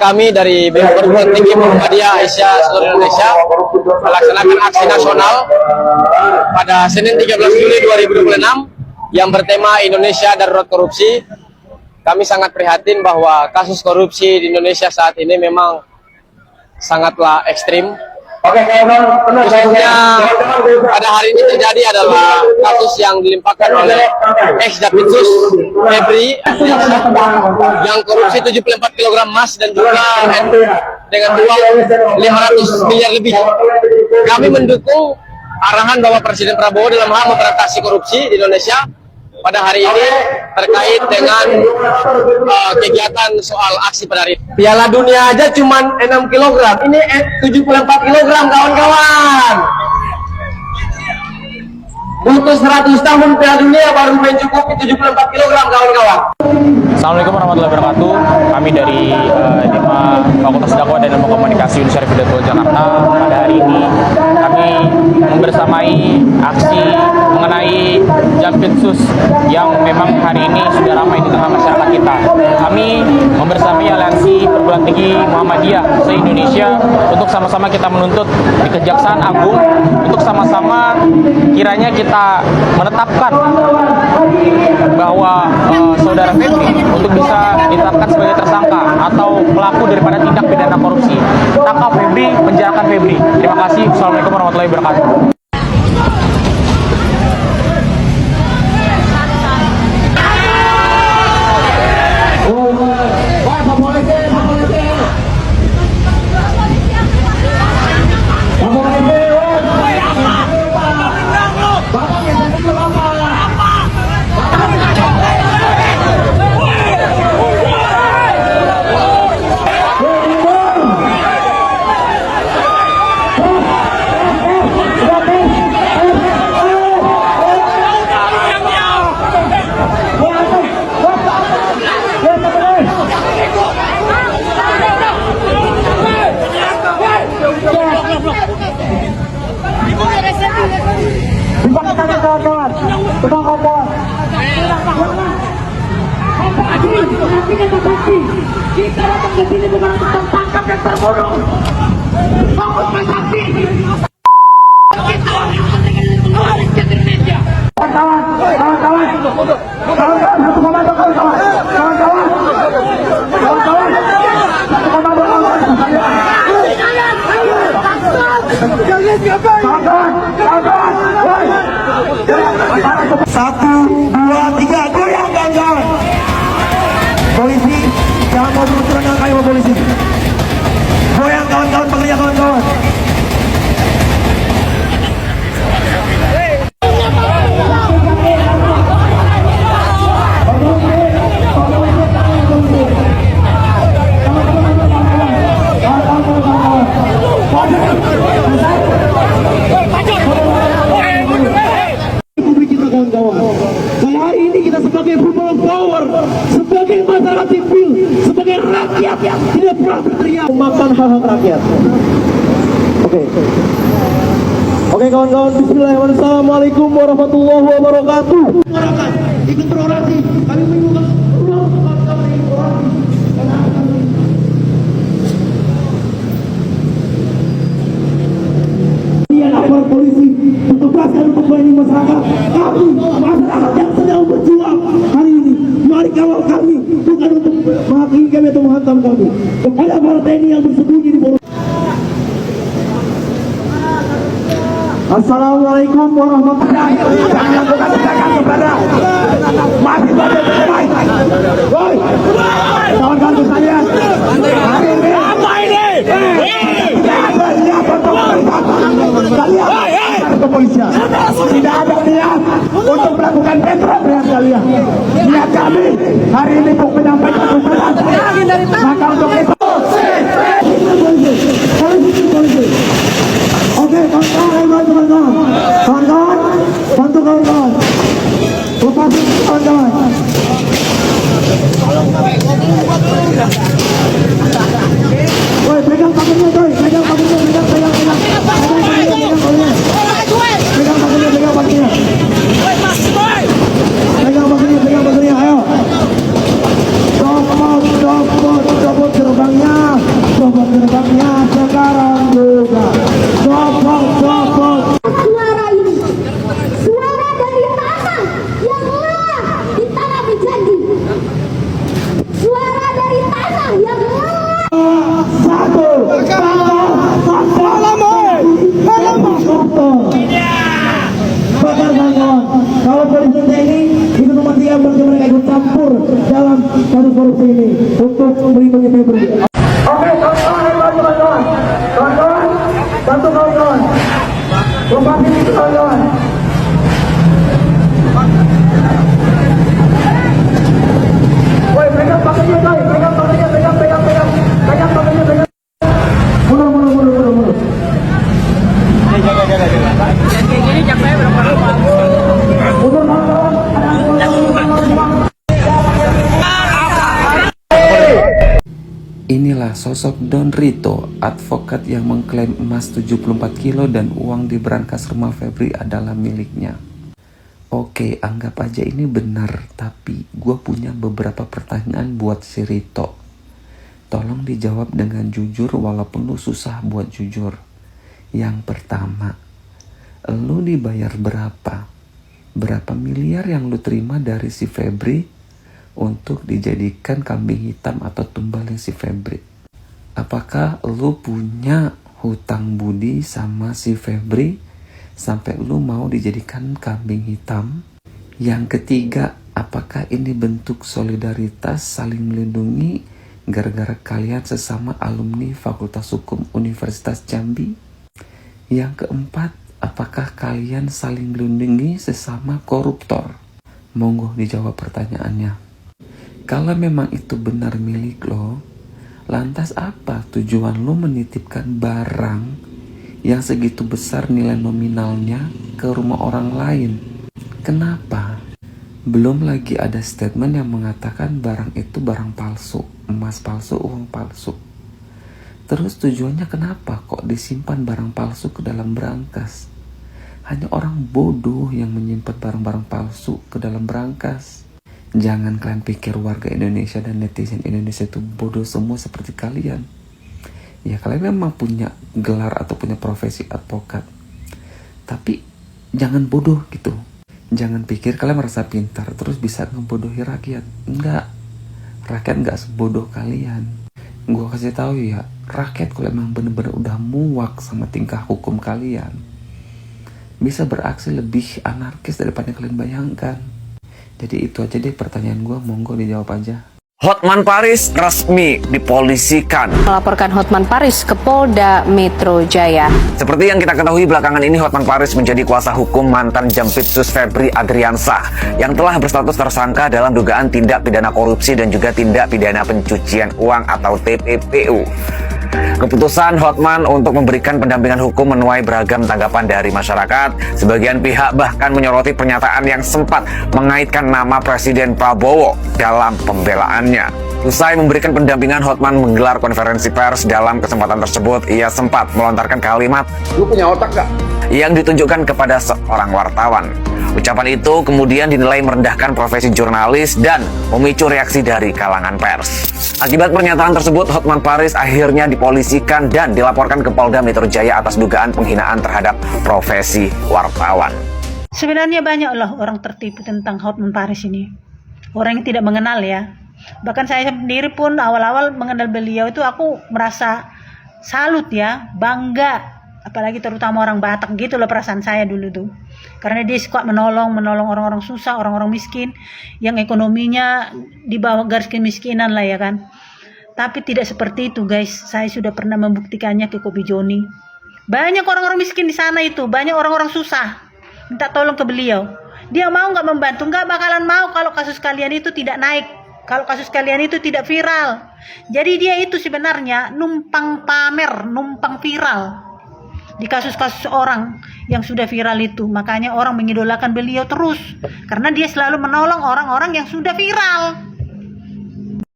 kami dari BEM Perguruan Tinggi Muhammadiyah Aisyah seluruh Indonesia melaksanakan aksi nasional pada Senin 13 Juli 2026 yang bertema Indonesia Darurat Korupsi. Kami sangat prihatin bahwa kasus korupsi di Indonesia saat ini memang sangatlah ekstrim. Khususnya pada hari ini terjadi adalah kasus yang dilimpahkan oleh ex-Davidsus Febri yang korupsi 74 kg emas dan juga dengan uang 500 miliar lebih. Kami mendukung arahan Bapak Presiden Prabowo dalam hal memberantas korupsi di Indonesia pada hari ini terkait dengan kegiatan soal aksi pada hari ini. Piala Dunia aja cuma 6 kg, ini 74 kg kawan-kawan. Butuh 100 tahun Piala Dunia baru mencukupi 74 kg kawan-kawan. Assalamualaikum warahmatullahi wabarakatuh. Kami dari DIMA Fakultas Dakwah dan Ilmu Komunikasi Universitas Hidayatullah Jakarta. Pada hari ini kami membersamai aksi mengenai Jampitsus yang memang hari ini sudah ramai di tengah masyarakat kita. Kami membersamai aliansi perguruan tinggi Muhammadiyah se-Indonesia untuk sama-sama kita menuntut di Kejaksaan Agung untuk sama-sama kiranya kita menetapkan bahwa saudara Febri untuk bisa ditetapkan sebagai tersangka atau pelaku daripada tindak pidana korupsi. Tangkap Febri, penjarakan Febri. Terima kasih. Assalamualaikum warahmatullahi wabarakatuh. Kita datang ke sini bukan untuk tertangkap dan terbunuh. Fokus prestasi. Kita orang yang penting adalah rakyat Indonesia. Kawan-kawan, satu komando kawan-kawan. Satu komando kawan. Satu, dua, tiga, goyang kawan-kawan. Polisi, jangan mau berunturan dengan kayu polisi. Goyang kawan-kawan, pekerja kawan-kawan. Publik kita kawan-kawan. Kali hari ini kita sebagai people of power, sebagai masyarakat sipil, sebagai rakyat yang tidak pernah berteriak memakan hak-hak rakyat. Oke kawan-kawan, bismillahirrahmanirrahim. Assalamualaikum warahmatullahi wabarakatuh. Ikut berorasi, kami menyukai aparat polisi bertugaskan untuk melayani masyarakat. Kami masyarakat yang sedang berjuang hari ini, mari kawal kami, bukan untuk menghakimi kami atau menghantam kami. Kepada para TNI yang bersembunyi di bawah. Assalamualaikum warahmatullahi wabarakatuh. Jangan lakukan tindakan kepada mahasiswa dan terbaik. Woi, kawan-kawan sekalian, hari ini apa ini? Kalian kepolisian tidak ada niat untuk melakukan petrol kalian. Niat kami hari ini untuk menyampaikan tuntutan. Maka untuk itu polisi. Oke, kawan-kawan, bantu kawan-kawan. Lepasin kawan-kawan. Woi, pegang pakunya, coy. Pegang pakunya. Pegang pakunya, ayo. Copot gerbangnya. adalah sosok Don Rito, advokat yang mengklaim emas 74 kilo dan uang di brankas rumah Febri adalah miliknya. Oke, anggap aja ini benar, tapi gue punya beberapa pertanyaan buat si Rito. Tolong dijawab dengan jujur walaupun lu susah buat jujur. Yang pertama, lu dibayar berapa? Berapa miliar yang lu terima dari si Febri untuk dijadikan kambing hitam atau tumbalnya si Febri? Apakah lu punya hutang budi sama si Febri sampai lu mau dijadikan kambing hitam? Yang ketiga, apakah ini bentuk solidaritas saling melindungi gara-gara kalian sesama alumni Fakultas Hukum Universitas Jambi? Yang keempat, apakah kalian saling melindungi sesama koruptor? Monggo dijawab pertanyaannya. Kalau memang itu benar milik lo, lantas apa tujuan lo menitipkan barang yang segitu besar nilai nominalnya ke rumah orang lain? Kenapa? Belum lagi ada statement yang mengatakan barang itu barang palsu, emas palsu, uang palsu. Terus tujuannya kenapa kok disimpan barang palsu ke dalam brankas? Hanya orang bodoh yang menyimpan barang-barang palsu ke dalam brankas. Jangan kalian pikir warga Indonesia dan netizen Indonesia itu bodoh semua seperti kalian. Ya kalian memang punya gelar atau punya profesi advokat. Tapi jangan bodoh gitu. Jangan pikir kalian merasa pintar terus bisa ngebodohi rakyat. Enggak. Rakyat enggak sebodoh kalian. Gua kasih tahu ya, rakyat kalau emang bener-bener udah muak sama tingkah hukum kalian, bisa beraksi lebih anarkis daripada yang kalian bayangkan. Jadi itu aja deh pertanyaan gue, monggo dijawab aja. Hotman Paris resmi dipolisikan. Melaporkan Hotman Paris ke Polda Metro Jaya. Seperti yang kita ketahui belakangan ini, Hotman Paris menjadi kuasa hukum mantan Jampitsus Febri Adriansah yang telah berstatus tersangka dalam dugaan tindak pidana korupsi dan juga tindak pidana pencucian uang atau TPPU. Keputusan Hotman untuk memberikan pendampingan hukum menuai beragam tanggapan dari masyarakat. Sebagian pihak bahkan menyoroti pernyataan yang sempat mengaitkan nama Presiden Prabowo dalam pembelaannya. Usai memberikan pendampingan, Hotman menggelar konferensi pers. Dalam kesempatan tersebut, ia sempat melontarkan kalimat, "Lu punya otak gak?" yang ditunjukkan kepada seorang wartawan. Ucapan itu kemudian dinilai merendahkan profesi jurnalis dan memicu reaksi dari kalangan pers. Akibat pernyataan tersebut, Hotman Paris akhirnya dipolisikan dan dilaporkan ke Polda Metro Jaya atas dugaan penghinaan terhadap profesi wartawan. Sebenarnya banyak loh orang tertipu tentang Hotman Paris ini. Orang yang tidak mengenal ya. Bahkan saya sendiri pun awal-awal mengenal beliau itu aku merasa salut ya, bangga. Apalagi terutama orang Batak gitu loh perasaan saya dulu tuh. Karena dia kuat menolong orang-orang susah, orang-orang miskin yang ekonominya di bawah garis kemiskinan lah ya kan. Tapi tidak seperti itu guys. Saya sudah pernah membuktikannya ke Kopi Joni. Banyak orang-orang miskin di sana itu, banyak orang-orang susah minta tolong ke beliau. Dia mau nggak membantu? Nggak bakalan mau kalau kasus kalian itu tidak naik. Kalau kasus kalian itu tidak viral. Jadi dia itu sebenarnya numpang pamer, numpang viral di kasus-kasus orang yang sudah viral itu. Makanya orang mengidolakan beliau terus, karena dia selalu menolong orang-orang yang sudah viral.